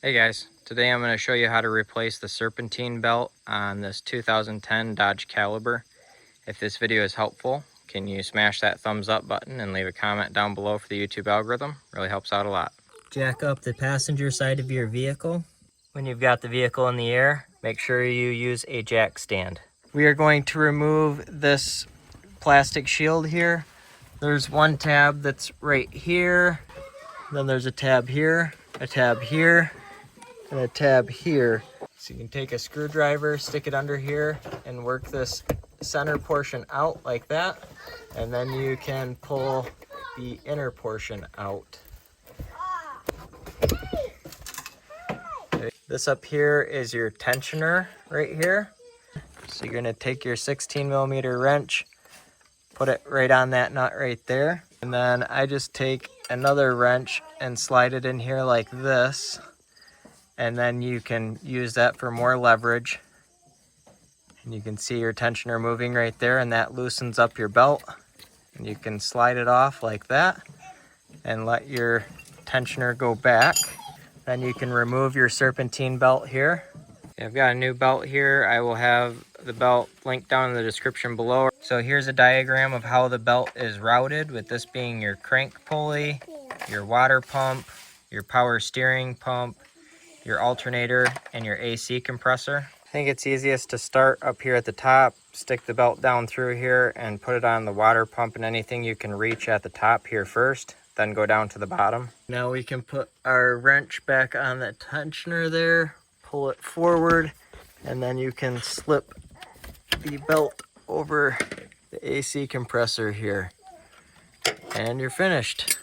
Hey guys, today I'm going to show you how to replace the Serpentine belt on this 2010 Dodge Caliber. If this video is helpful, can you smash that thumbs up button and leave a comment down below for the YouTube algorithm? Really helps out a lot. Jack up the passenger side of your vehicle. When you've got the vehicle in the air, make sure you use a jack stand. We are going to remove this plastic shield here. There's one tab that's right here, then there's a tab here, a tab here, and a tab here. So you can take a screwdriver, stick it under here, and work this center portion out like that. And then you can pull the inner portion out. Okay. This up here is your tensioner right here. So you're gonna take your 16mm wrench, put it right on that nut right there. And then I just take another wrench and slide it in here like this. And then you can use that for more leverage. And you can see your tensioner moving right there, and that loosens up your belt. And you can slide it off like that and let your tensioner go back. Then you can remove your Serpentine belt here. I've got a new belt here. I will have the belt linked down in the description below. So here's a diagram of how the belt is routed, with this being your crank pulley, your water pump, your power steering pump, your alternator, and your AC compressor. I think it's easiest to start up here at the top, stick the belt down through here, and put it on the water pump and anything you can reach at the top here first, then go down to the bottom. Now we can put our wrench back on the tensioner there, pull it forward, and then you can slip the belt over the AC compressor here. And you're finished.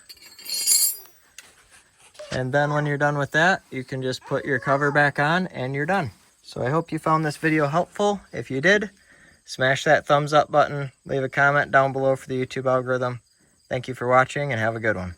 And then when you're done with that, you can just put your cover back on and you're done. So I hope you found this video helpful. If you did, smash that thumbs up button, leave a comment down below for the YouTube algorithm. Thank you for watching and have a good one.